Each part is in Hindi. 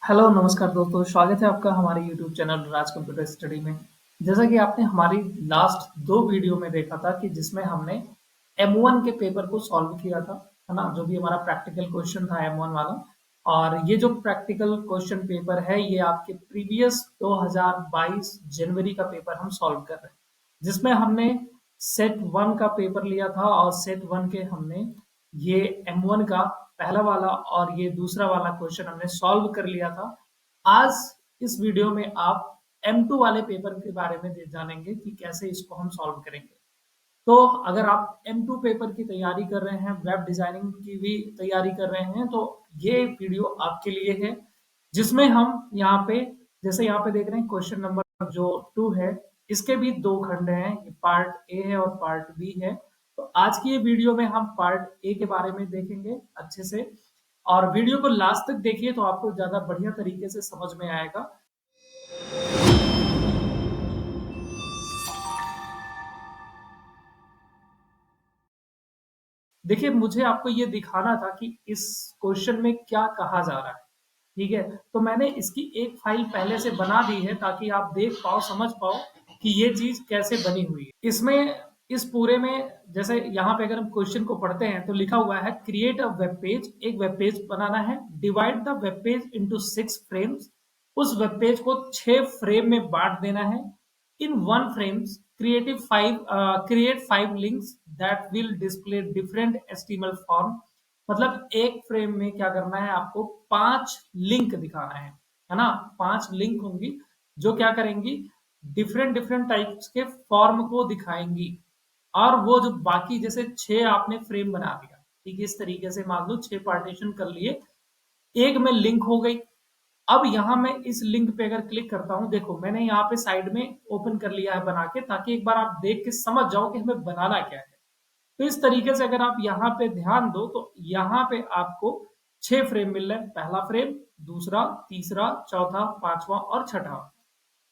हेलो नमस्कार दोस्तों, स्वागत है आपका हमारे यूट्यूब चैनल राज कंप्यूटर स्टडी में। जैसा कि आपने हमारी लास्ट दो वीडियो में देखा था कि जिसमें हमने M1 के पेपर को सॉल्व किया था, है ना, जो भी हमारा प्रैक्टिकल क्वेश्चन था M1 वाला। और ये जो प्रैक्टिकल क्वेश्चन पेपर है ये आपके प्रीवियस 2022 जनवरी का पेपर हम सॉल्व कर रहे हैं, जिसमें हमने सेट वन का पेपर लिया था और सेट वन के हमने ये M1 का पहला वाला और ये दूसरा वाला क्वेश्चन हमने सॉल्व कर लिया था। आज इस वीडियो में आप M2 वाले पेपर के बारे में जानेंगे कि कैसे इसको हम सॉल्व करेंगे। तो अगर आप M2 पेपर की तैयारी कर रहे हैं, वेब डिजाइनिंग की भी तैयारी कर रहे हैं, तो ये वीडियो आपके लिए है, जिसमें हम यहाँ पे जैसे यहाँ पे देख रहे हैं क्वेश्चन नंबर जो 2 है, इसके भी दो खंड हैं, पार्ट ए है और पार्ट बी है। तो आज की ये वीडियो में हम पार्ट ए के बारे में देखेंगे अच्छे से, और वीडियो को लास्ट तक देखिए तो आपको ज्यादा बढ़िया तरीके से समझ में आएगा। देखिए, मुझे आपको ये दिखाना था कि इस क्वेश्चन में क्या कहा जा रहा है। ठीक है, तो मैंने इसकी एक फाइल पहले से बना दी है ताकि आप देख पाओ, समझ पाओ कि ये चीज कैसे बनी हुई है। इसमें इस पूरे में जैसे यहाँ पे अगर हम क्वेश्चन को पढ़ते हैं तो लिखा हुआ है क्रिएट अ वेब पेज। एक वेब पेज बनाना है, divide the web page into 6 frames. उस वेब पेज को 6 फ्रेम में बांट देना है। In one frames, create five links that will display different HTML form। मतलब एक फ्रेम में क्या करना है, आपको 5 लिंक दिखाना है ना। 5 लिंक होंगी जो क्या करेंगी, डिफरेंट डिफरेंट टाइप्स के फॉर्म को दिखाएंगी। और वो जो बाकी जैसे 6 आपने फ्रेम बना दिया, ठीक है, इस तरीके से मान लो 6 पार्टीशन कर लिए, एक में लिंक हो गई। अब यहाँ मैं इस लिंक पे अगर क्लिक करता हूं, देखो मैंने यहाँ पे साइड में ओपन कर लिया है बना के, ताकि एक बार आप देख के समझ जाओ कि हमें बनाना क्या है। तो इस तरीके से अगर आप यहाँ पे ध्यान दो तो यहाँ पे आपको 6 फ्रेम मिल रहे हैं। पहला फ्रेम, दूसरा, तीसरा, चौथा, पांचवा और छठा।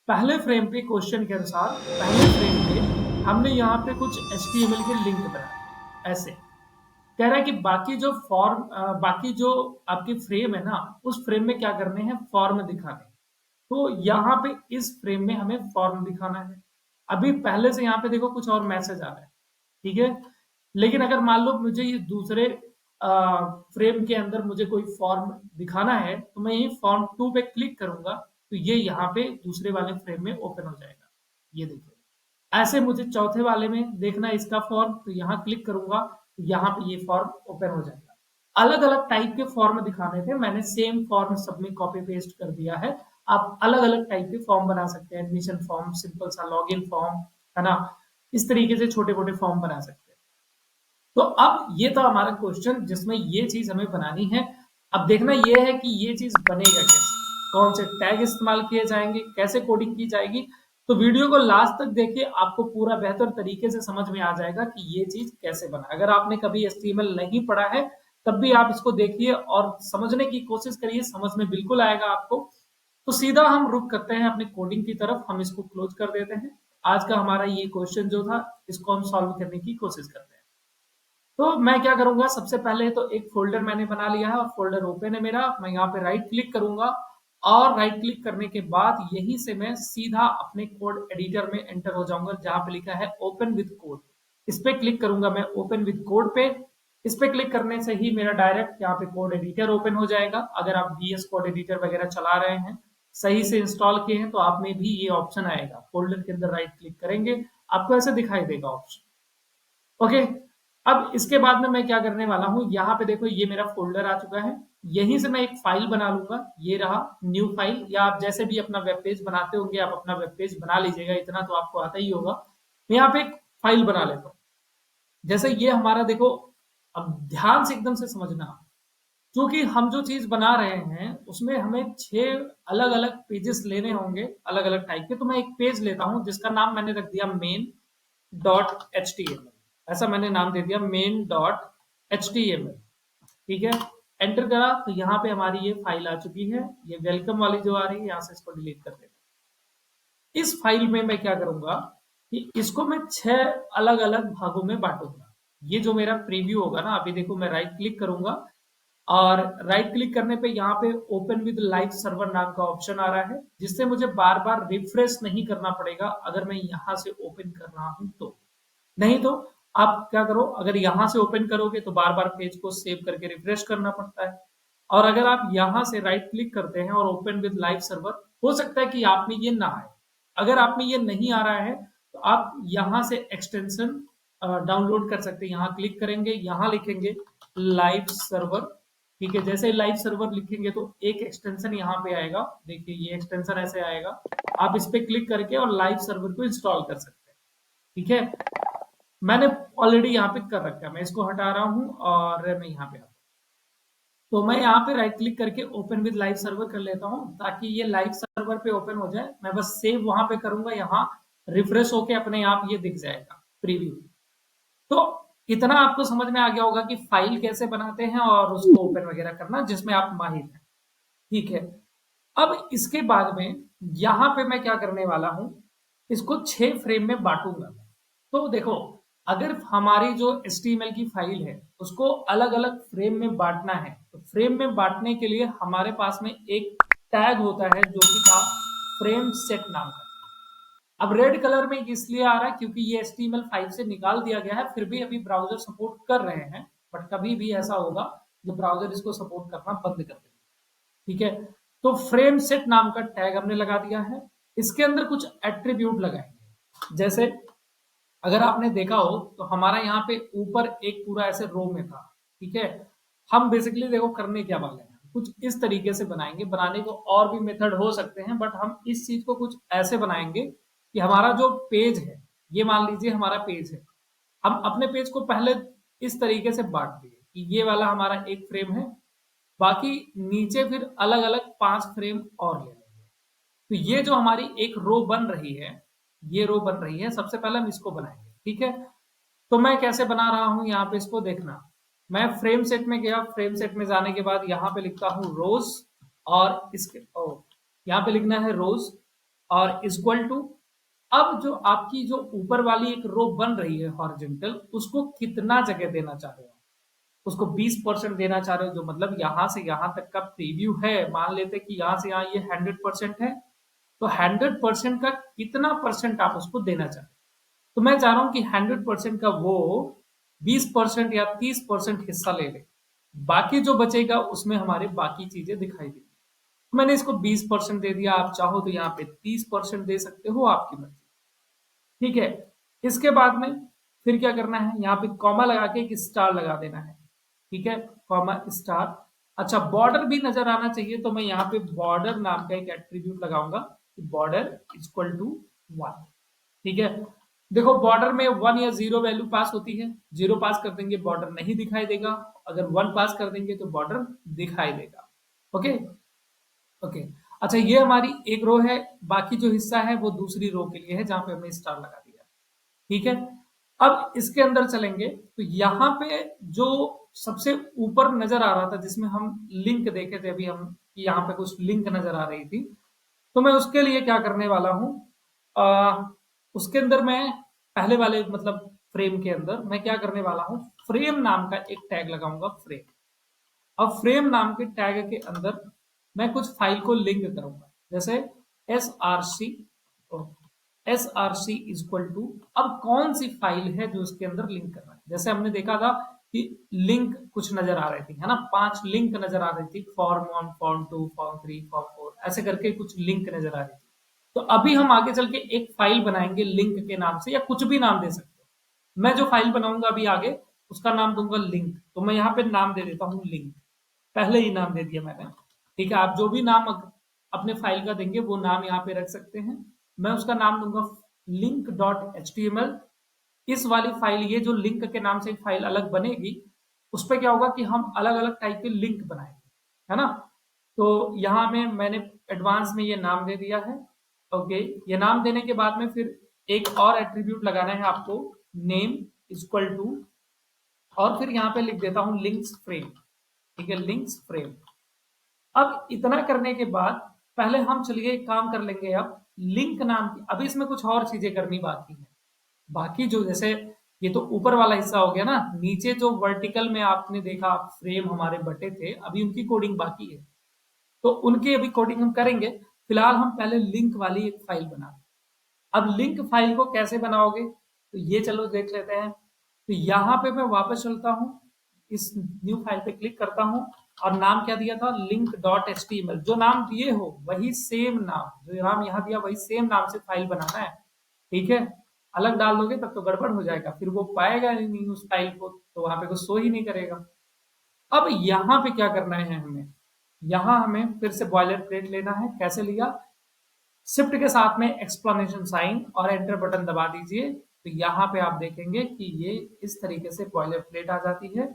पहले फ्रेम पे क्वेश्चन के अनुसार पहले फ्रेम पे हमने यहाँ पे कुछ HTML के लिंक बनाए ऐसे। कह रहा है कि बाकी जो आपकी फ्रेम है ना, उस फ्रेम में क्या करने हैं, फॉर्म दिखाने। तो यहाँ पे इस फ्रेम में हमें फॉर्म दिखाना है। अभी पहले से यहाँ पे देखो कुछ और मैसेज आ रहा है, ठीक है। लेकिन अगर मान लो मुझे ये दूसरे फ्रेम के अंदर मुझे कोई फॉर्म दिखाना है, तो मैं यही फॉर्म 2 पे क्लिक करूंगा तो ये यहाँ पे दूसरे वाले फ्रेम में ओपन हो जाएगा। ये देखो, ऐसे मुझे चौथे वाले में देखना है इसका फॉर्म, तो यहाँ क्लिक करूंगा तो यहाँ पे ये फॉर्म ओपन हो जाएगा। अलग अलग टाइप के फॉर्म दिखाने थे, मैंने सेम फॉर्म सब में कॉपी पेस्ट कर दिया है। आप अलग अलग टाइप के फॉर्म बना सकते हैं, एडमिशन फॉर्म, सिंपल सा लॉगिन फॉर्म, है ना। इस तरीके से छोटे छोटे फॉर्म बना सकते हैं। तो अब ये था हमारा क्वेश्चन जिसमें ये चीज हमें बनानी है। अब देखना ये है कि ये चीज बनेगा कैसे, कौन से टैग इस्तेमाल किए जाएंगे, कैसे कोडिंग की जाएगी। तो वीडियो को लास्ट तक देखिए, आपको पूरा बेहतर तरीके से समझ में आ जाएगा कि ये चीज कैसे बना। अगर आपने कभी HTML नहीं पढ़ा है तब भी आप इसको देखिए और समझने की कोशिश करिए, समझ में बिल्कुल आएगा आपको। तो सीधा हम रुक करते हैं अपने कोडिंग की तरफ, हम इसको क्लोज कर देते हैं। आज का हमारा ये क्वेश्चन जो था, इसको हम सॉल्व करने की कोशिश करते हैं। तो मैं क्या करूंगा, सबसे पहले तो एक फोल्डर मैंने बना लिया है और फोल्डर ओपन है मेरा। मैं यहाँ पे राइट क्लिक करूंगा और राइट क्लिक करने के बाद यहीं से मैं सीधा अपने कोड एडिटर में एंटर हो जाऊंगा, जहां पे लिखा है ओपन विद कोड। इस पे क्लिक करूंगा मैं ओपन विद कोड पे। इस पे क्लिक करने से ही मेरा डायरेक्ट यहाँ पे कोड एडिटर ओपन हो जाएगा। अगर आप VS कोड एडिटर वगैरह चला रहे हैं, सही से इंस्टॉल किए हैं, तो आप में भी ये ऑप्शन आएगा। फोल्डर के अंदर राइट क्लिक करेंगे, आपको ऐसे दिखाई देगा ऑप्शन। ओके, अब इसके बाद में मैं क्या करने वाला हूं, यहाँ पे देखो ये मेरा फोल्डर आ चुका है। यहीं से मैं एक फाइल बना लूंगा, ये रहा न्यू फाइल। या आप जैसे भी अपना वेब पेज बनाते होंगे, आप अपना वेब पेज बना लीजिएगा, इतना तो आपको आता ही होगा। मैं यहाँ पे एक फाइल बना लेता हूँ। जैसे ये हमारा देखो, अब ध्यान से एकदम से समझना, क्योंकि हम जो चीज बना रहे हैं उसमें हमें 6 अलग अलग पेजेस लेने होंगे, अलग अलग टाइप के। तो मैं एक पेज लेता हूं जिसका नाम मैंने रख दिया main.html। ऐसा मैंने नाम दे दिया main.html। ठीक है, एंटर करा तो यहाँ पे हमारी ये फाइल आ चुकी है। ये वेलकम वाली जो आ रही है, यहाँ से इसको डिलीट कर देते हैं। इस फाइल में मैं क्या करूंगा कि इसको मैं 6 अलग अलग भागों में बांटूंगा। ये जो मेरा प्रीव्यू होगा ना, अभी देखो मैं राइट क्लिक करूंगा और राइट क्लिक करने पे यहाँ पे ओपन विद लाइव सर्वर नाम का ऑप्शन आ रहा है, जिससे मुझे बार बार रिफ्रेश नहीं करना पड़ेगा अगर मैं यहाँ से ओपन कर रहा हूँ तो। नहीं तो आप क्या करो, अगर यहाँ से ओपन करोगे तो बार बार पेज को सेव करके रिफ्रेश करना पड़ता है। और अगर आप यहाँ से राइट क्लिक करते हैं और ओपन विद लाइव सर्वर, हो सकता है कि आप में ये ना आए। अगर आप में ये नहीं आ रहा है तो आप यहाँ से एक्सटेंशन डाउनलोड कर सकते हैं। यहाँ क्लिक करेंगे, यहाँ लिखेंगे लाइव सर्वर। ठीक है, जैसे लाइव सर्वर लिखेंगे तो एक एक्सटेंशन यहाँ पे आएगा। देखिए ये एक्सटेंशन ऐसे आएगा, आप इस पे क्लिक करके और लाइव सर्वर को इंस्टॉल कर सकते हैं। ठीक है, मैंने ऑलरेडी यहाँ पे कर रखा है, मैं इसको हटा रहा हूँ और मैं यहाँ पे आता हूँ। तो मैं यहाँ पे राइट क्लिक करके ओपन विद लाइव सर्वर कर लेता हूँ ताकि ये लाइव सर्वर पे ओपन हो जाए। मैं बस सेव वहां पे करूंगा, यहाँ रिफ्रेश होके अपने आप ये दिख जाएगा प्रीव्यू। तो इतना आपको समझ में आ गया होगा कि फाइल कैसे बनाते हैं और उसको ओपन वगैरह करना, जिसमें आप माहिर हैं। ठीक है, अब इसके बाद में यहाँ पे मैं क्या करने वाला हूं, इसको 6 फ्रेम में बांटूंगा। तो देखो, अगर हमारी जो HTML की फाइल है उसको अलग अलग फ्रेम में बांटना है, तो फ्रेम में बांटने के लिए हमारे पास में एक टैग होता है जो कि था फ्रेम सेट नाम का। अब रेड कलर में इसलिए आ रहा है क्योंकि ये HTML5 से निकाल दिया गया है, फिर भी अभी ब्राउजर सपोर्ट कर रहे हैं, बट कभी भी ऐसा होगा जो ब्राउजर इसको सपोर्ट करना बंद कर देगा। ठीक है, तो फ्रेम सेट नाम का टैग हमने लगा दिया है। इसके अंदर कुछ एट्रीब्यूट लगाएंगे। जैसे अगर आपने देखा हो तो हमारा यहाँ पे ऊपर एक पूरा ऐसे रो में था। ठीक है, हम बेसिकली देखो करने क्या वाले हैं, कुछ इस तरीके से बनाएंगे। बनाने को और भी मेथड हो सकते हैं, बट हम इस चीज को कुछ ऐसे बनाएंगे कि हमारा जो पेज है, ये मान लीजिए हमारा पेज है, हम अपने पेज को पहले इस तरीके से बांट दिए कि ये वाला हमारा एक फ्रेम है, बाकी नीचे फिर अलग अलग 5 फ्रेम और ले लेंगे। तो ये जो हमारी एक रो बन रही है, ये रो बन रही है, सबसे पहले हम इसको बनाएंगे। ठीक है, तो मैं कैसे बना रहा हूं यहाँ पे इसको देखना। मैं फ्रेम सेट में गया, फ्रेम सेट में जाने के बाद यहाँ पे लिखता हूँ रोज, और इसके यहाँ पे लिखना है रोज और इक्वल टू। अब जो आपकी जो ऊपर वाली एक रो बन रही है हॉरिजॉन्टल, उसको कितना जगह देना चाह रहे हो, उसको 20% देना चाह रहे हो, जो मतलब यहां से यहां तक का प्रीव्यू है, मान लेते कि यहां से यहां ये 100% है, तो 100% का कितना परसेंट आप उसको देना चाहते हैं। तो मैं चाह रहा हूं कि 100% का वो 20% या 30% हिस्सा ले ले, बाकी जो बचेगा उसमें हमारे बाकी चीजें दिखाई देंगी। तो मैंने इसको 20% दे दिया, आप चाहो तो यहाँ पे 30% दे सकते हो, आपकी मर्जी। ठीक है, इसके बाद में फिर क्या करना है, यहाँ पे कॉमा लगा के एक स्टार लगा देना है। ठीक है, कॉमा स्टार। अच्छा, बॉर्डर भी नजर आना चाहिए, तो मैं यहाँ पे बॉर्डर नाम का एक एट्रीब्यूट लगाऊंगा, बॉर्डर इक्वल टू 1। ठीक है, देखो बॉर्डर में 1 या 0 वैल्यू पास होती है। 0 पास कर देंगे बॉर्डर नहीं दिखाई देगा, अगर 1 पास कर देंगे तो बॉर्डर दिखाई देगा। Okay okay. अच्छा, ये हमारी एक रो है, बाकी जो हिस्सा है वो दूसरी रो के लिए है जहां पे हमने स्टार लगा दिया। ठीक है, अब इसके अंदर चलेंगे तो यहाँ पे जो सबसे ऊपर नजर आ रहा था, जिसमें हम लिंक देखे थे अभी हम, कि यहाँ पे कुछ लिंक नजर आ रही थी, तो मैं उसके लिए क्या करने वाला हूँ, उसके अंदर मैं पहले वाले मतलब फ्रेम के अंदर मैं क्या करने वाला हूँ, फ्रेम नाम का एक टैग लगाऊंगा, फ्रेम। अब फ्रेम नाम के टैग के अंदर मैं कुछ फाइल को लिंक करूंगा, जैसे src, src इक्वल टू। अब कौन सी फाइल है जो उसके अंदर लिंक कर रहा है, जैसे हमने देखा था कि लिंक कुछ नजर आ रही थी, है ना, 5 लिंक नजर आ रही थी, फॉर्म 1, फॉर्म 2, फॉर्म 3, फॉर्म 4, ऐसे करके कुछ लिंक नजर आ रही थी। तो अभी हम आगे चल के एक फाइल बनाएंगे लिंक के नाम से, या कुछ भी नाम दे सकते हो। मैं जो फाइल बनाऊंगा अभी आगे, उसका नाम दूंगा लिंक। तो मैं यहाँ पे नाम दे देता हूँ लिंक, पहले ही नाम दे दिया मैंने। ठीक है, आप जो भी नाम अपने फाइल का देंगे वो नाम यहाँ पे रख सकते हैं। मैं उसका नाम दूंगा link.html। इस वाली फाइल, ये जो लिंक के नाम से एक फाइल अलग बनेगी, उस पर क्या होगा कि हम अलग अलग टाइप के लिंक बनाएंगे, है ना। तो यहाँ में मैंने एडवांस में ये नाम दे दिया है। ओके, ये नाम देने के बाद में फिर एक और एट्रीब्यूट लगाना है आपको, नेम इक्वल टू, और फिर यहाँ पे लिख देता हूँ लिंक्स फ्रेम। ठीक है, लिंक्स फ्रेम। अब इतना करने के बाद पहले हम चलिए एक काम कर लेंगे। अब लिंक नाम की, अभी इसमें कुछ और चीजें करनी बाकी है। बाकी जो जैसे ये तो ऊपर वाला हिस्सा हो गया ना। नीचे जो वर्टिकल में आपने देखा फ्रेम हमारे बटे थे, अभी उनकी कोडिंग बाकी है, तो उनकी अभी कोडिंग हम करेंगे। फिलहाल हम पहले लिंक वाली एक फाइल बना। अब लिंक फाइल को कैसे बनाओगे, तो ये चलो देख लेते हैं। तो यहाँ पे मैं वापस चलता हूँ, इस न्यू फाइल पे क्लिक करता हूँ, और नाम क्या दिया था, link dot H T M L. जो नाम दिए हो वही सेम नाम, जो नाम यहाँ दिया वही सेम नाम से फाइल बनाना है, ठीक है। अलग डाल दोगे तब तो गड़बड़ हो जाएगा, फिर वो पाएगा ही नहीं उस फाइल को, तो वहां पे कुछ शो ही नहीं करेगा। अब यहाँ पे क्या करना है हमें, यहाँ हमें फिर से बॉयलर प्लेट लेना है। कैसे लिया, शिफ्ट के साथ में एक्सप्लेनेशन साइन और एंटर बटन दबा दीजिए, तो यहाँ पे आप देखेंगे कि ये इस तरीके से बॉयलर प्लेट आ जाती है।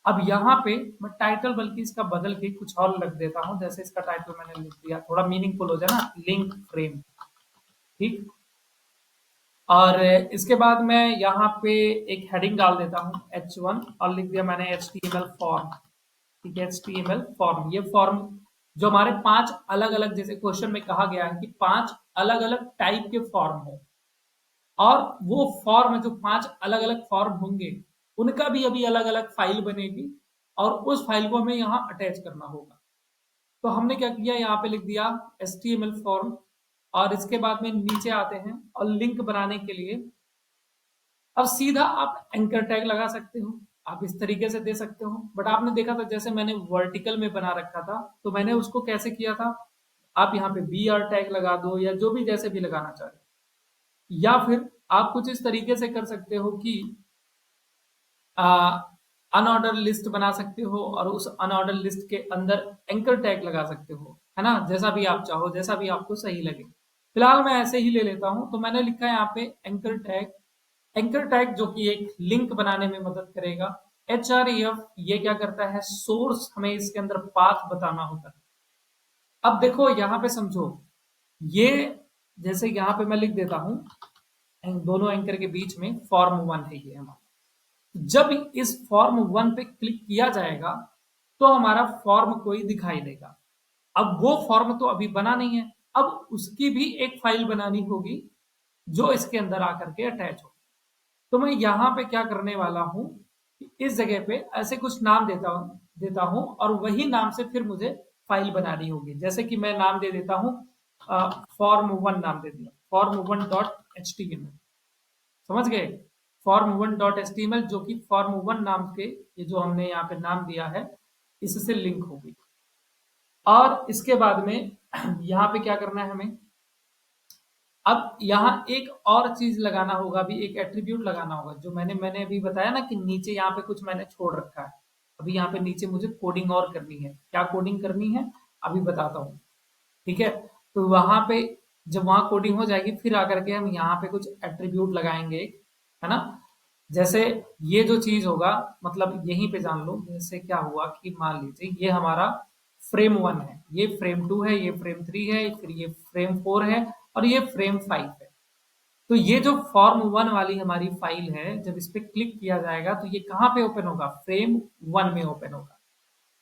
अब यहाँ पे मैं टाइटल बल्कि इसका बदल के कुछ और लिख देता हूँ, जैसे इसका टाइटल मैंने लिख दिया, थोड़ा मीनिंगफुल हो जाए ना, लिंक फ्रेम, ठीक। और इसके बाद मैं यहाँ पे एक हेडिंग डाल देता हूँ H1, और लिख दिया मैंने HTML फॉर्म, ठीक है। HTML फॉर्म, ये फॉर्म जो हमारे 5 अलग अलग, जैसे क्वेश्चन में कहा गया है कि 5 अलग अलग टाइप के फॉर्म हो, और वो फॉर्म जो 5 अलग अलग फॉर्म होंगे उनका भी अभी अलग अलग फाइल बनेगी, और उस फाइल को हमें यहाँ अटैच करना होगा। तो हमने क्या किया, यहाँ पे लिख दिया HTML फॉर्म, और इसके बाद में नीचे आते हैं, और लिंक बनाने के लिए अब सीधा आप एंकर टैग लगा सकते हो, आप इस तरीके से दे सकते हो। बट आपने देखा था जैसे मैंने वर्टिकल में बना रखा था, तो मैंने उसको कैसे किया था, आप यहाँ पे बी आर टैग लगा दो, या जो भी जैसे भी लगाना चाहे, या फिर आप कुछ इस तरीके से कर सकते हो कि अनऑर्डर लिस्ट बना सकते हो, और उस अनऑर्डर लिस्ट के अंदर एंकर टैग लगा सकते हो, है ना, जैसा भी आप चाहो, जैसा भी आपको सही लगे। फिलहाल मैं ऐसे ही ले लेता हूं, तो मैंने लिखा है यहाँ पे एंकर टैग। एंकर टैग जो कि एक लिंक बनाने में मदद करेगा। href ये क्या करता है, सोर्स हमें इसके अंदर पाथ बताना होता है। अब देखो यहाँ पे समझो, ये जैसे यहाँ पे मैं लिख देता हूँ, दोनों एंकर के बीच में फॉर्म 1 है ये हमारा। जब इस फॉर्म 1 पे क्लिक किया जाएगा तो हमारा फॉर्म कोई दिखाई देगा। अब वो फॉर्म तो अभी बना नहीं है, अब उसकी भी एक फाइल बनानी होगी जो इसके अंदर आकर के अटैच हो। तो मैं यहाँ पे क्या करने वाला हूँ, इस जगह पे ऐसे कुछ नाम देता हूँ, और वही नाम से फिर मुझे फाइल बनानी होगी। जैसे कि मैं नाम दे देता हूँ, फॉर्म 1 नाम दे दिया, form 1 dot H T M L, समझ गए, form 1 dot H T M L, जो कि फॉर्म 1 नाम के, ये जो हमने यहाँ पे नाम दिया है, इससे लिंक होगी। और इसके बाद में यहाँ पे क्या करना है हमें, अब यहाँ एक और चीज लगाना होगा, अभी एक एट्रीब्यूट लगाना होगा, जो मैंने मैंने अभी बताया ना कि नीचे यहाँ पे कुछ मैंने छोड़ रखा है। अभी यहाँ पे नीचे मुझे कोडिंग और करनी है, क्या कोडिंग करनी है अभी बताता हूँ, ठीक है। तो वहां पे जब वहां कोडिंग हो जाएगी, फिर आकर के हम यहाँ पे कुछ एट्रीब्यूट लगाएंगे, है ना। जैसे ये जो चीज होगा, मतलब यहीं पे जान लो, जैसे क्या हुआ कि मान लीजिए ये हमारा फ्रेम 1 है, ये फ्रेम 2 है, ये फ्रेम 3 है, फिर ये फ्रेम 4 है, और ये फ्रेम 5 है। तो ये जो फॉर्म 1 वाली हमारी फाइल है, जब इस पे क्लिक किया जाएगा तो ये कहाँ पे ओपन होगा, फ्रेम 1 में ओपन होगा।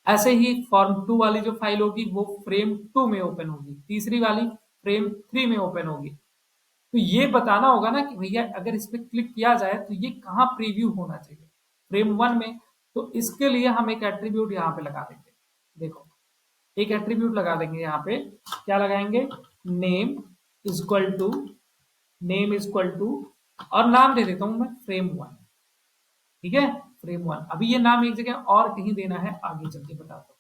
ऐसे ही फॉर्म 2 वाली जो फाइल होगी वो फ्रेम 2 में ओपन होगी, तीसरी वाली फ्रेम 3 में ओपन होगी। तो ये बताना होगा ना कि भैया अगर इस पे क्लिक किया जाए तो ये कहाँ प्रीव्यू होना चाहिए, फ्रेम 1 में। तो इसके लिए हम एक एट्रीब्यूट यहाँ पे लगा देंगे, देखो एक एट्रीब्यूट लगा देंगे यहाँ पे, क्या लगाएंगे, name equal to, name equal to, और नाम दे देता हूं मैं फ्रेम 1, ठीक है, फ्रेम 1। अभी ये नाम एक जगह और कहीं देना है, आगे चल के बताता हूँ।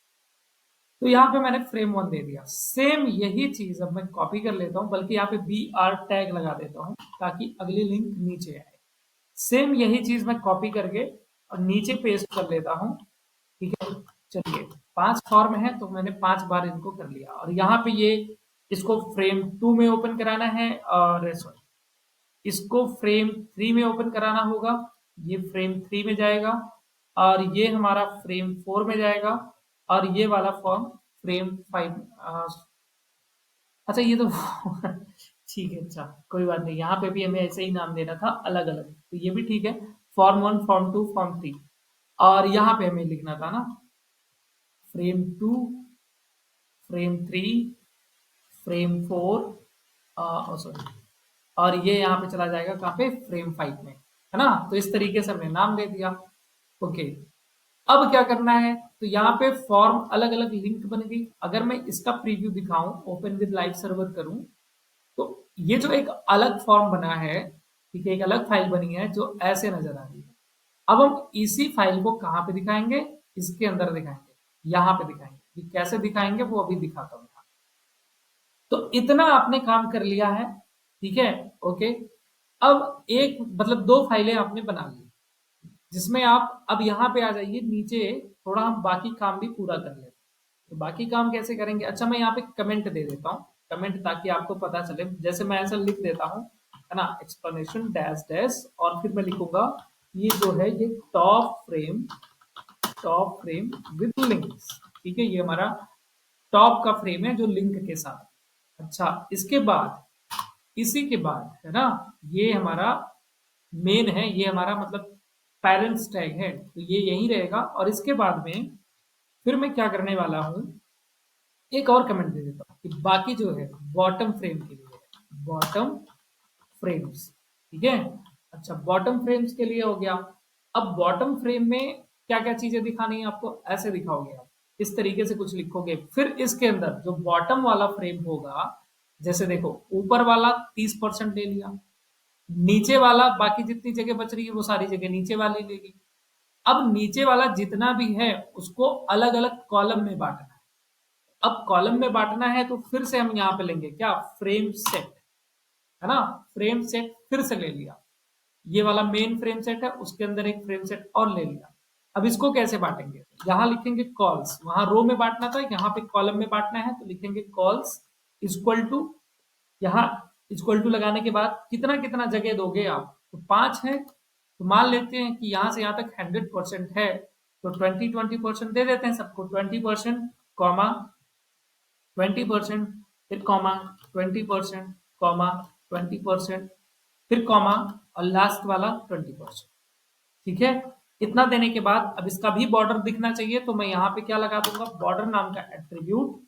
तो यहाँ पे मैंने फ्रेम 1 दे दिया। सेम यही चीज अब मैं कॉपी कर लेता हूँ, बल्कि यहाँ पे बी आर टैग लगा देता हूँ ताकि अगली लिंक नीचे आए। सेम यही चीज मैं कॉपी करके और नीचे पेस्ट कर लेता हूँ, ठीक है। चलिए 5 फॉर्म है तो मैंने 5 बार इनको कर लिया, और यहाँ पे ये इसको फ्रेम 2 में ओपन कराना है, और सॉरी इसको फ्रेम 3 में ओपन कराना होगा, ये फ्रेम 3 में जाएगा, और ये हमारा फ्रेम 4 में जाएगा, और ये वाला फॉर्म फ्रेम 5। अच्छा ये तो ठीक है, अच्छा कोई बात नहीं, यहाँ पे भी हमें ऐसे ही नाम देना था अलग अलग, तो ये भी ठीक है, फॉर्म 1 फॉर्म 2 फॉर्म 3। और यहाँ पे हमें लिखना था ना फ्रेम 2, फ्रेम 3, फ्रेम 4, सॉरी, और ये यहाँ पे चला जाएगा कहाँ पे, फ्रेम 5 में। है ना। तो इस तरीके से हमने नाम दे दिया। ओके, अब क्या करना है, तो यहाँ पे फॉर्म अलग अलग लिंक बन गई। अगर मैं इसका प्रीव्यू दिखाऊं, ओपन विद लाइव सर्वर करूं, तो ये जो एक अलग फॉर्म बना है, ठीक है, एक अलग फाइल बनी है जो ऐसे नजर आ रही है। अब हम इसी फाइल को कहाँ पे दिखाएंगे, इसके अंदर दिखाएंगे, यहाँ पे दिखाएंगे। ये कैसे दिखाएंगे वो अभी दिखाता हूँ। तो इतना आपने काम कर लिया है, ठीक है। ओके, अब एक मतलब दो फाइलें आपने बना ली, जिसमें आप अब यहाँ पे आ जाइए नीचे, थोड़ा हम बाकी काम भी पूरा कर लेते हैं। तो बाकी काम कैसे करेंगे, अच्छा मैं यहाँ पे कमेंट दे देता हूँ, कमेंट, ताकि आपको पता चले। जैसे मैं ऐसा लिख देता हूँ, है ना, एक्सप्लेनेशन डैश डैश, और फिर मैं लिखूंगा ये जो है ये टॉप फ्रेम विद लिंक्स, ठीक है, ये हमारा टॉप का फ्रेम है जो लिंक के साथ। अच्छा, इसके बाद, इसी के बाद, है ना, ये हमारा मेन है, ये हमारा मतलब पेरेंट्स टैग है, तो ये यही रहेगा। और इसके बाद में फिर मैं क्या करने वाला हूं, एक और कमेंट दे देता हूं कि बाकी जो है बॉटम फ्रेम के लिए, बॉटम फ्रेम्स, ठीक है। अच्छा, बॉटम फ्रेम्स के लिए हो गया। अब बॉटम फ्रेम में क्या क्या चीजें दिखानी है आपको, ऐसे दिखाओगे आप, इस तरीके से कुछ लिखोगे। फिर इसके अंदर जो बॉटम वाला फ्रेम होगा, जैसे देखो ऊपर वाला 30% ले लिया, नीचे वाला बाकी जितनी जगह बच रही है वो सारी जगह नीचे वाली लेगी। अब नीचे वाला जितना भी है उसको अलग अलग कॉलम में बांटना है। अब कॉलम में बांटना है तो फिर से हम यहाँ पे लेंगे क्या, फ्रेम सेट, है ना, फ्रेम सेट फिर से ले लिया। ये वाला मेन फ्रेम सेट है, उसके अंदर एक फ्रेम सेट और ले लिया। अब इसको कैसे बांटेंगे, यहां लिखेंगे कॉल्स, वहां रो में बांटना था, यहाँ पे कॉलम में बांटना है, तो लिखेंगे कॉल्स इक्वल टू, यहाँ इक्वल टू लगाने के बाद कितना कितना जगह दोगे आप, तो 5 है, तो मान लेते हैं कि यहाँ से यहाँ तक 100% है, तो 20% दे देते हैं सबको, 20%, कॉमा 20%, फिर कॉमा 20%, कॉमा 20%, फिर कॉमा, और लास्ट वाला 20%, ठीक है। इतना देने के बाद अब इसका भी बॉर्डर दिखना चाहिए, तो मैं यहाँ पे क्या लगा दूंगा, बॉर्डर नाम का एट्रीब्यूट,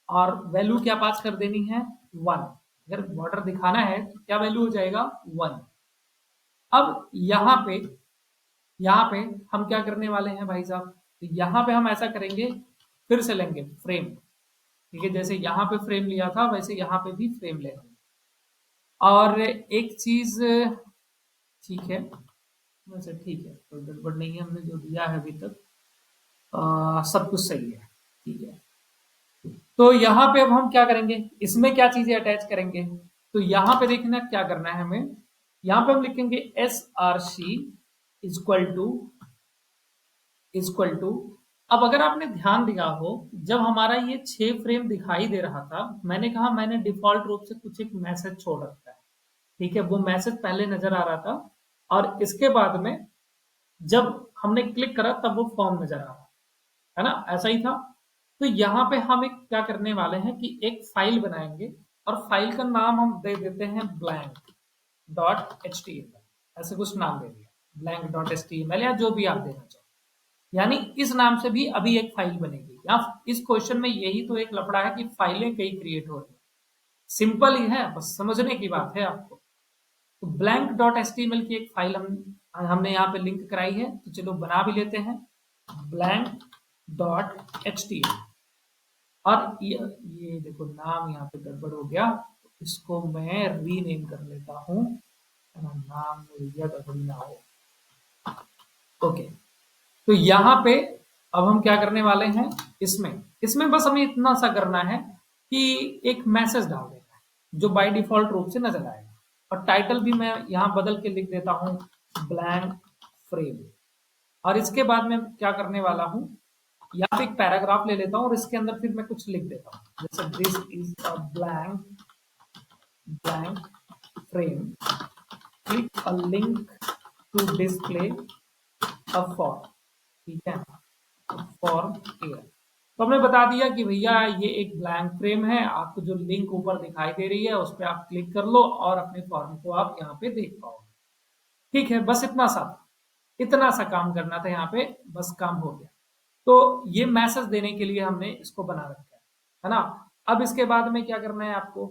और वैल्यू क्या पास कर देनी है, 1। अगर बॉर्डर दिखाना है तो क्या वैल्यू हो जाएगा, 1। अब यहाँ पे हम क्या करने वाले हैं भाई साहब, तो यहाँ पे हम ऐसा करेंगे, फिर से लेंगे फ्रेम, ठीक है, जैसे यहाँ पे फ्रेम लिया था वैसे यहाँ पे भी फ्रेम लेंगे। और एक चीज, ठीक है, वैसे ठीक है, कोई गड़बड़ नहीं है, हमने जो दिया है अभी तक सब कुछ सही है, ठीक है। तो यहाँ पे अब हम क्या करेंगे, इसमें क्या चीजें अटैच करेंगे, तो यहाँ पे देखना क्या करना है हमें, यहाँ पे हम लिखेंगे src equal to, equal to. अब अगर आपने ध्यान दिया हो, जब हमारा ये 6 फ्रेम दिखाई दे रहा था, मैंने कहा मैंने डिफॉल्ट रूप से कुछ एक मैसेज छोड़ रखा है, ठीक है, वो मैसेज पहले नजर आ रहा था, और इसके बाद में जब हमने क्लिक करा तब वो फॉर्म नजर आ रहा है ना, ऐसा ही था। तो यहाँ पे हम एक क्या करने वाले हैं कि एक फाइल बनाएंगे, और फाइल का नाम हम दे देते हैं blank dot H T M L, ऐसे कुछ नाम दे दिया, blank dot H T M L, या जो भी आप देना चाहो। यानी इस नाम से भी अभी एक फाइल बनेगी। या इस क्वेश्चन में यही तो एक लफड़ा है कि फाइलें कई क्रिएट हो रही है, सिंपल ही है, बस समझने की बात है आपको। तो blank dot H T M L की एक फाइल हमने यहाँ पे लिंक कराई है, तो चलो बना भी लेते हैं, blank dot H T M L. और ये देखो नाम यहाँ पे गड़बड़ हो गया, तो इसको मैं रीनेम कर लेता हूँ, नाम में भैया गड़बड़ी ना हो। ओके, तो यहाँ पे अब हम क्या करने वाले हैं, इसमें इसमें बस हमें इतना सा करना है कि एक मैसेज डाल देना है जो बाय डिफॉल्ट रूप से नजर आएगा। और टाइटल भी मैं यहाँ बदल के लिख देता हूँ ब्लैंक फ्रेम। और इसके बाद मैं क्या करने वाला हूँ, यहाँ पे एक पैराग्राफ ले लेता हूँ, और इसके अंदर फिर मैं कुछ लिख देता हूँ, जैसे this is a blank blank frame, click a link to display a form, ठीक है, फॉर्म हियर। तो हमने बता दिया कि भैया ये एक ब्लैंक फ्रेम है, आपको जो लिंक ऊपर दिखाई दे रही है उस पर आप क्लिक कर लो और अपने फॉर्म को आप यहाँ पे देख पाओगे, ठीक है। बस इतना सा, इतना सा काम करना था यहाँ पे, बस काम हो गया। तो ये मैसेज देने के लिए हमने इसको बना रखा है ना। अब इसके बाद में क्या करना है आपको,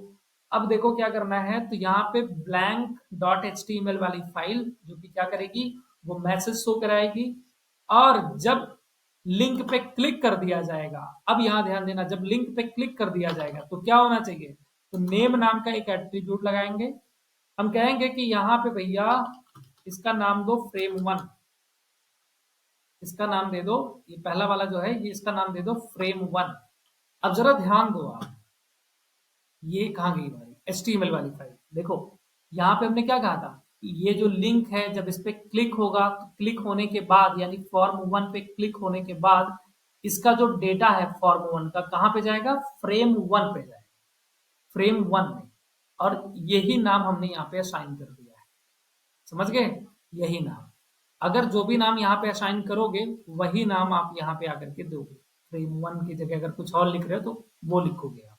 अब देखो क्या करना है, तो यहाँ पे ब्लैंक डॉट एच वाली फाइल जो कि क्या करेगी, वो मैसेज शो कराएगी। और जब लिंक पे क्लिक कर दिया जाएगा, अब यहाँ ध्यान देना, जब लिंक पे क्लिक कर दिया जाएगा तो क्या होना चाहिए, तो नेम नाम का एक एट्रीब्यूट लगाएंगे। हम कहेंगे कि यहाँ पे भैया इसका नाम दो frame1, इसका नाम दे दो, ये पहला वाला जो है ये इसका नाम दे दो frame1। अब जरा ध्यान दो आप, ये कहाँ गई हमारी HTML वाली फाइल, देखो यहाँ पे हमने क्या कहा था, ये जो लिंक है जब इस पे क्लिक होगा तो क्लिक होने के बाद यानी form1 पे क्लिक होने के बाद इसका जो डेटा है form1 का कहाँ पे जाएगा, frame1 पे जाएगा, frame1 में। और यही नाम हमने यहाँ पे असाइन कर दिया है, समझ गए, यही नाम। अगर जो भी नाम यहाँ पे असाइन करोगे वही नाम आप यहाँ पे आकर के दोगे, frame1 की जगह अगर कुछ और लिख रहे हो तो वो लिखोगे आप।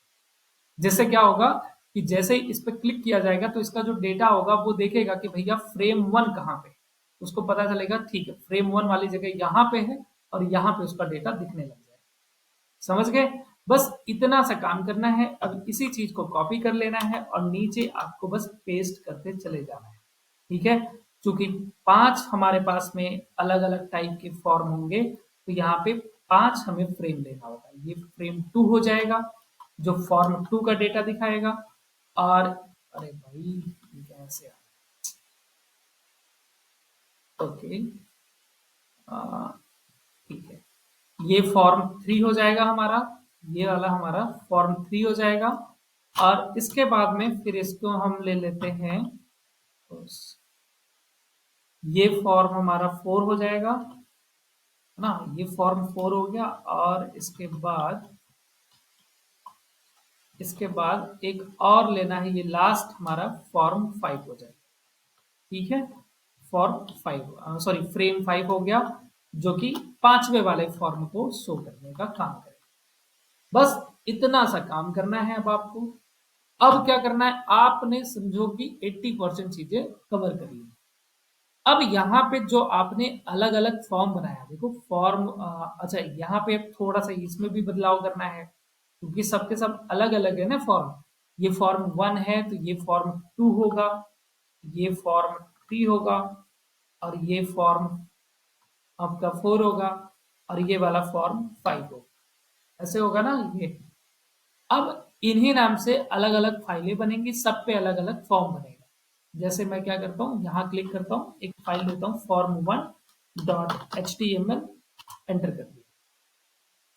जिससे क्या होगा कि जैसे ही इस पर क्लिक किया जाएगा तो इसका जो डेटा होगा वो देखेगा कि भैया frame1 कहाँ पे, उसको पता चलेगा ठीक है frame1 वाली जगह यहाँ पे है और यहाँ पे उसका डेटा दिखने लग जाएगा। समझ गए, बस इतना सा काम करना है। अब इसी चीज को कॉपी कर लेना है और नीचे आपको बस पेस्ट करते चले जाना है, ठीक है। चूंकि 5 हमारे पास में अलग अलग टाइप के फॉर्म होंगे तो यहाँ पे 5 हमें फ्रेम लेना होगा, ये frame2 हो जाएगा जो form2 का डेटा दिखाएगा। और अरे भाई ये कैसे ओके, ठीक है, ये form3 हो जाएगा हमारा, ये वाला हमारा form3 हो जाएगा। और इसके बाद में फिर इसको हम ले लेते हैं, ये फॉर्म हमारा 4 हो जाएगा ना, ये फॉर्म 4 हो गया। और इसके बाद एक और लेना है, ये लास्ट हमारा फॉर्म 5 हो जाएगा, ठीक है। फॉर्म 5 सॉरी frame5 हो गया जो कि 5वें वाले फॉर्म को शो करने का काम करेगा। बस इतना सा काम करना है अब आपको। अब क्या करना है, आपने समझो कि 80% चीजें कवर कर ली। अब यहाँ पे जो आपने अलग अलग फॉर्म बनाया, देखो फॉर्म अच्छा यहाँ पे थोड़ा सा इसमें भी बदलाव करना है क्योंकि सबके सब अलग अलग है ना फॉर्म। ये form1 है तो ये form2 होगा, ये form3 होगा और ये फॉर्म आपका 4 होगा और ये वाला form5 होगा, ऐसे होगा ना ये। अब इन्हीं नाम से अलग अलग फाइलें बनेंगी, सब पे अलग अलग फॉर्म बनेगा। जैसे मैं क्या करता हूँ, यहाँ क्लिक करता हूँ, एक फाइल देता हूँ form1.html, एंटर कर दिया।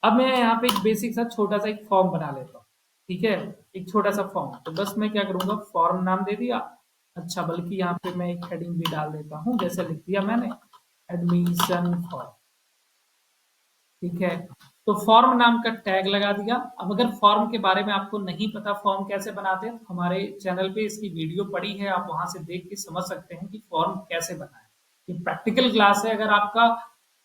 अब मैं यहाँ पे एक बेसिक सा छोटा सा एक फॉर्म बना लेता हूँ, ठीक है, एक छोटा सा फॉर्म। तो बस मैं क्या करूंगा, फॉर्म नाम दे दिया, अच्छा बल्कि यहाँ पे मैं एक हेडिंग भी डाल देता हूँ, जैसे लिख दिया मैंने एडमिशन फॉर्म, ठीक है। तो फॉर्म नाम का टैग लगा दिया। अब अगर फॉर्म के बारे में आपको नहीं पता फॉर्म कैसे बनाते हैं, हमारे चैनल पे इसकी वीडियो पड़ी है, आप वहां से देख के समझ सकते हैं कि फॉर्म कैसे बनाए। ये प्रैक्टिकल क्लास है, अगर आपका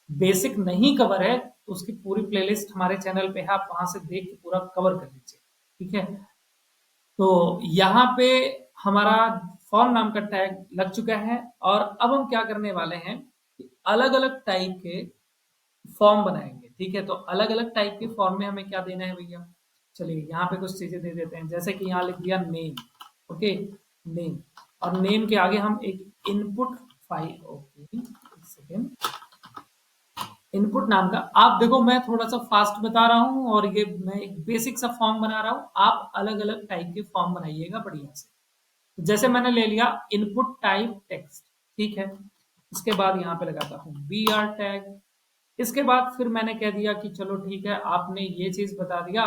बेसिक नहीं कवर है तो उसकी पूरी प्लेलिस्ट हमारे चैनल पे है, आप वहां से देख के पूरा कवर कर लीजिए, ठीक है। तो यहाँ पे हमारा फॉर्म नाम का टैग लग चुका है और अब हम क्या करने वाले हैं, अलग अलग टाइप के फॉर्म बनाएंगे, ठीक है। तो अलग अलग टाइप के फॉर्म में हमें क्या देना है भैया, चलिए यहाँ पे कुछ चीजें दे देते हैं, जैसे कि यहाँ लिख दिया नेम, ओके नेम। और नेम के आगे हम एक इनपुट फाइल, ओके एक सेकेंड, इनपुट नाम का, आप देखो मैं थोड़ा सा फास्ट बता रहा हूँ और ये मैं एक बेसिक सा फॉर्म बना रहा हूँ, आप अलग अलग टाइप के फॉर्म बनाइएगा बढ़िया से। जैसे मैंने ले लिया इनपुट टाइप टेक्स्ट, ठीक है। इसके बाद यहाँ पे लगाता हूँ br टैग। इसके बाद फिर मैंने कह दिया कि चलो ठीक है, आपने ये चीज बता दिया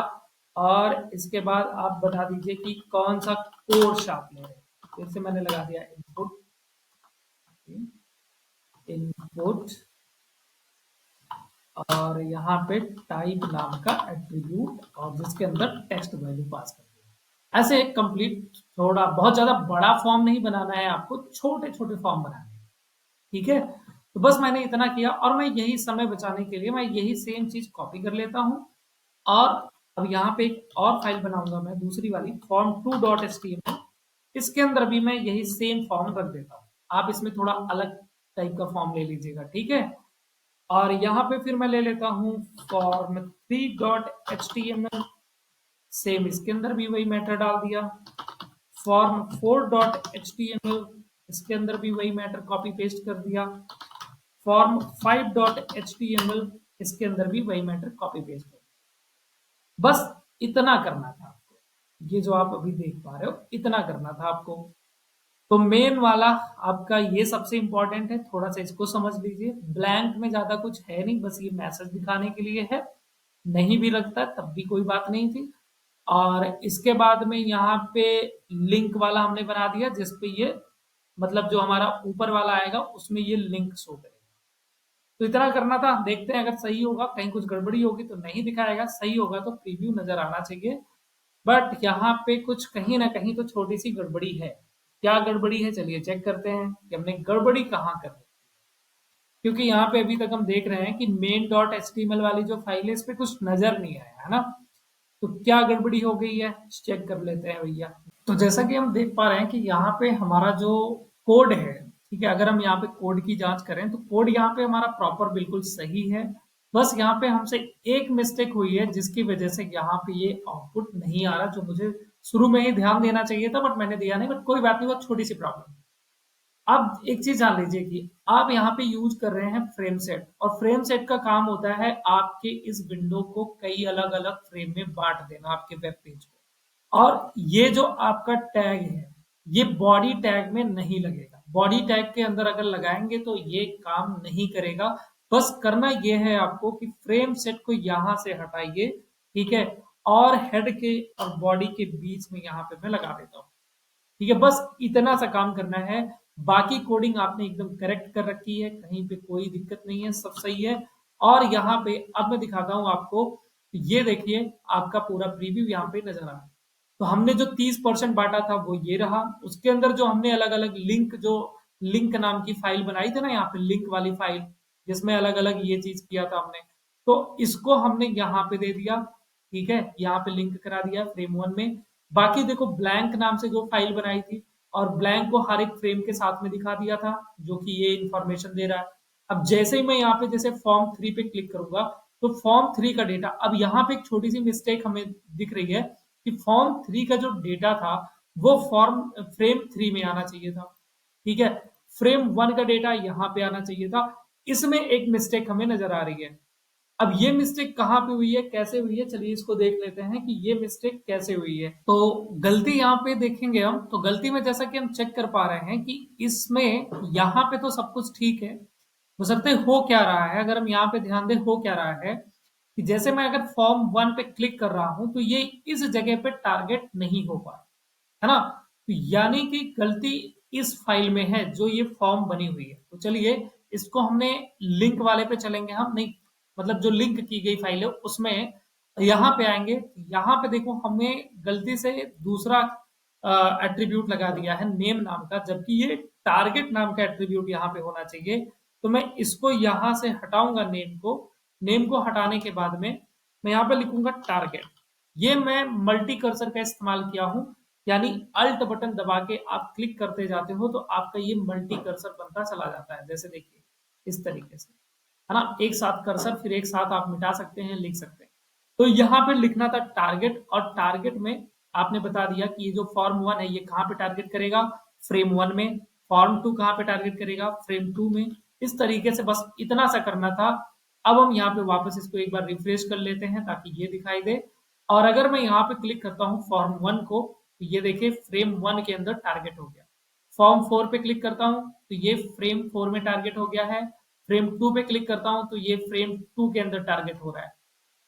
और इसके बाद आप बता दीजिए कि कौन सा कोर्स आप ले रहे हैं। फिर से मैंने लगा दिया इनपुट, इनपुट और यहाँ पे टाइप नाम का एट्रीब्यूट और जिसके अंदर टेक्स्ट वैल्यू पास कर दिया। ऐसे एक कंप्लीट, थोड़ा बहुत ज्यादा बड़ा फॉर्म नहीं बनाना है आपको, छोटे छोटे फॉर्म बनाने हैं, ठीक है। तो बस मैंने इतना किया और मैं यही समय बचाने के लिए मैं यही सेम चीज कॉपी कर लेता हूँ और अब यहाँ पे एक और फाइल बनाऊंगा मैं दूसरी वाली form2.html, इसके अंदर भी मैं यही सेम फॉर्म रख देता हूँ। आप इसमें थोड़ा अलग टाइप का फॉर्म ले लीजिएगा, ठीक है। और यहाँ पे फिर मैं ले लेता हूँ form3.html, सेम इसके अंदर भी वही मेथड डाल दिया। फॉर्म 4.html, इसके अंदर भी वही मैटर कॉपी पेस्ट कर दिया। फॉर्म 5.html, इसके अंदर भी वही मैटर कॉपी पेस्ट कर दिया। बस इतना करना था आपको, ये जो आप अभी देख पा रहे हो इतना करना था आपको। तो मेन वाला आपका ये सबसे इंपॉर्टेंट है, थोड़ा सा इसको समझ लीजिए। ब्लैंक में ज्यादा कुछ है नहीं, बस ये मैसेज दिखाने के लिए है। नहीं भी लगता तब भी कोई बात नहीं थी। और इसके बाद में यहाँ पे लिंक वाला हमने बना दिया, जिसपे ये मतलब जो हमारा ऊपर वाला आएगा उसमें ये लिंक शो करेगा। तो इतना करना था। देखते हैं अगर सही होगा, कहीं कुछ गड़बड़ी होगी तो नहीं दिखाएगा, सही होगा तो प्रीव्यू नजर आना चाहिए। बट यहाँ पे कुछ कहीं ना कहीं तो छोटी सी गड़बड़ी है। क्या गड़बड़ी है, चलिए चेक करते हैं कि हमने गड़बड़ी कहाँ कर दी। क्योंकि यहाँ पे अभी तक हम देख रहे हैं कि main dot H T M L वाली जो फाइल है इस पे कुछ नजर नहीं आया है ना। तो क्या गड़बड़ी हो गई है चेक कर लेते हैं भैया। तो जैसा कि हम देख पा रहे हैं कि यहाँ पे हमारा जो कोड है, ठीक है, अगर हम यहाँ पे कोड की जांच करें तो कोड यहाँ पे हमारा प्रॉपर बिल्कुल सही है। बस यहाँ पे हमसे एक मिस्टेक हुई है जिसकी वजह से यहाँ पे ये आउटपुट नहीं आ रहा, जो मुझे शुरू में ही ध्यान देना चाहिए था, बट मैंने दिया नहीं। बट कोई बात नहीं, वो छोटी सी प्रॉब्लम। अब एक चीज जान लीजिए कि आप यहाँ पे यूज कर रहे हैं फ्रेम सेट, और फ्रेम सेट का काम होता है आपके इस विंडो को कई अलग अलग फ्रेम में बांट देना, आपके वेब पेज को। और ये जो आपका टैग है ये बॉडी टैग में नहीं लगेगा। बॉडी टैग के अंदर अगर लगाएंगे तो ये काम नहीं करेगा। बस करना ये है आपको कि फ्रेम सेट को यहां से हटाइए, ठीक है, और हेड के और बॉडी के बीच में यहाँ पे मैं लगा देता हूँ। ठीक है, बस इतना सा काम करना है। बाकी कोडिंग आपने एकदम करेक्ट कर रखी है, कहीं पे कोई दिक्कत नहीं है, सब सही है। और यहाँ पे अब मैं दिखाता हूँ आपको, ये देखिए आपका पूरा प्रीव्यू यहाँ पे नजर आ रहा है। तो हमने जो 30% बांटा था वो ये रहा। उसके अंदर जो हमने अलग अलग लिंक, जो लिंक नाम की फाइल बनाई थी ना, यहाँ पे लिंक वाली फाइल, जिसमें अलग अलग ये चीज किया था हमने, तो इसको हमने यहाँ पे दे दिया। ठीक है, यहाँ पे लिंक करा दिया फ्रेम वन में। बाकी देखो ब्लैंक नाम से जो फाइल बनाई थी, और ब्लैंक को हर एक फ्रेम के साथ में दिखा दिया था, जो कि ये इंफॉर्मेशन दे रहा है। अब जैसे ही मैं यहाँ पे जैसे फॉर्म 3 पे क्लिक करूंगा तो फॉर्म 3 का डेटा, अब यहाँ पे एक छोटी सी मिस्टेक हमें दिख रही है कि फॉर्म 3 का जो डेटा था वो फॉर्म फ्रेम 3 में आना चाहिए था। ठीक है, फ्रेम 1 का डेटा यहाँ पे आना चाहिए था। इसमें एक मिस्टेक हमें नजर आ रही है। अब ये मिस्टेक कहाँ पे हुई है, कैसे हुई है, चलिए इसको देख लेते हैं कि ये मिस्टेक कैसे हुई है। तो गलती यहाँ पे देखेंगे हम, तो गलती में जैसा कि हम चेक कर पा रहे हैं कि इसमें यहाँ पे तो सब कुछ ठीक है। बशर्ते हो क्या रहा है, अगर हम यहाँ पे ध्यान दें, हो क्या रहा है कि जैसे मैं अगर फॉर्म 1 पे क्लिक कर रहा हूं तो ये इस जगह पे टारगेट नहीं हो पा रहा है ना। तो यानी कि गलती इस फाइल में है जो ये फॉर्म बनी हुई है। तो चलिए इसको हमने लिंक वाले पे चलेंगे, हम नहीं, मतलब जो लिंक की गई फाइल है उसमें यहाँ पे आएंगे। यहाँ पे देखो हमें गलती से दूसरा एट्रीब्यूट लगा दिया है नेम नाम का, जबकि ये टारगेट नाम का एट्रीब्यूट यहाँ पे होना चाहिए। तो मैं इसको यहाँ से हटाऊंगा, नेम को हटाने के बाद में मैं यहाँ पे लिखूंगा टारगेट। ये मैं मल्टी कर्सर का इस्तेमाल किया हूं, यानी अल्ट बटन दबा के आप क्लिक करते जाते हो तो आपका ये मल्टी कर्सर बनता चला जाता है। जैसे देखिए इस तरीके से, है ना, एक साथ कर्सर, फिर एक साथ आप मिटा सकते हैं, लिख सकते हैं। तो यहाँ पे लिखना था टारगेट, और टारगेट में आपने बता दिया कि ये जो फॉर्म 1 है ये कहाँ पे टारगेट करेगा, फ्रेम 1 में। फॉर्म 2 कहाँ पे टारगेट करेगा, फ्रेम 2 में। इस तरीके से बस इतना सा करना था। अब हम यहाँ पे वापस इसको एक बार रिफ्रेश कर लेते हैं ताकि ये दिखाई दे। और अगर मैं यहाँ पे क्लिक करता हूँ फॉर्म 1 को, तो ये देखिए फ्रेम 1 के अंदर टारगेट हो गया। फॉर्म 4 पे क्लिक करता हूँ तो ये फ्रेम 4 में टारगेट हो गया है। फ्रेम 2 पे क्लिक करता हूँ तो ये फ्रेम 2 के अंदर टारगेट हो रहा है।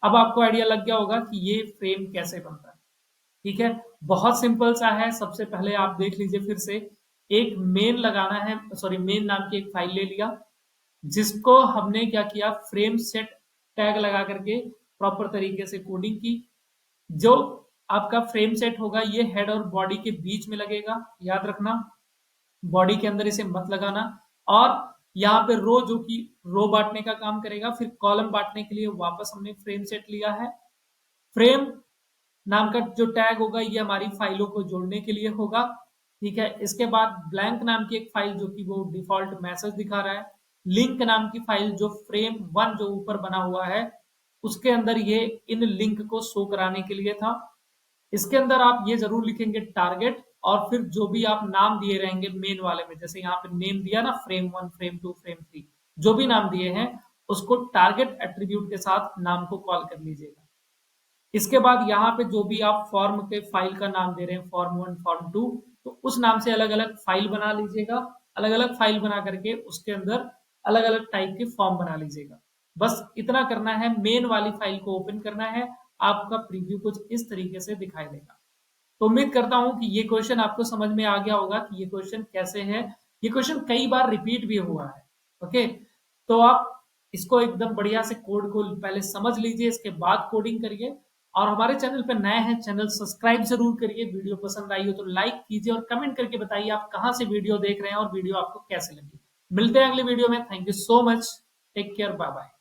अब आपको आइडिया लग गया होगा कि ये फ्रेम कैसे बनता है। ठीक है, बहुत सिंपल सा है। सबसे पहले आप देख लीजिए फिर से, एक मेन लगाना है, सॉरी मेन नाम की एक फाइल ले लिया, जिसको हमने क्या किया, फ्रेम सेट टैग लगा करके प्रॉपर तरीके से कोडिंग की। जो आपका फ्रेम सेट होगा ये हेड और बॉडी के बीच में लगेगा, याद रखना, बॉडी के अंदर इसे मत लगाना। और यहाँ पे रो, जो कि रो बांटने का काम करेगा, फिर कॉलम बांटने के लिए वापस हमने फ्रेम सेट लिया है। फ्रेम नाम का जो टैग होगा ये हमारी फाइलों को जोड़ने के लिए होगा। ठीक है, इसके बाद ब्लैंक नाम की एक फाइल जो कि वो डिफॉल्ट मैसेज दिखा रहा है। लिंक नाम की फाइल जो फ्रेम 1 जो ऊपर बना हुआ है उसके अंदर ये इन लिंक को शो कराने के लिए था। इसके अंदर आप ये जरूर लिखेंगे टारगेट, और फिर जो भी आप नाम दिए रहेंगे मेन वाले में, जैसे यहाँ पे नेम दिया ना, फ्रेम 1, फ्रेम 2, फ्रेम 3, जो भी नाम दिए हैं उसको टारगेट एट्रीब्यूट के साथ नाम को कॉल कर लीजिएगा। इसके बाद यहाँ पे जो भी आप फॉर्म के फाइल का नाम दे रहे हैं, फॉर्म 1, फॉर्म 2, तो उस नाम से अलग अलग फाइल बना लीजिएगा। अलग अलग फाइल बना करके उसके अंदर अलग अलग टाइप के फॉर्म बना लीजिएगा। बस इतना करना है, मेन वाली फाइल को ओपन करना है, आपका प्रीव्यू कुछ इस तरीके से दिखाई देगा। तो उम्मीद करता हूं कि ये क्वेश्चन आपको समझ में आ गया होगा कि ये क्वेश्चन कैसे है। ये क्वेश्चन कई बार रिपीट भी हुआ है। ओके, तो आप इसको एकदम बढ़िया से कोड को पहले समझ लीजिए, इसके बाद कोडिंग करिए। और हमारे चैनल पर नए हैं, चैनल सब्सक्राइब जरूर करिए। वीडियो पसंद आई हो तो लाइक कीजिए और कमेंट करके बताइए आप कहाँ से वीडियो देख रहे हैं और वीडियो आपको कैसे लगी। मिलते हैं अगले वीडियो में। Thank you so much, take care, bye bye.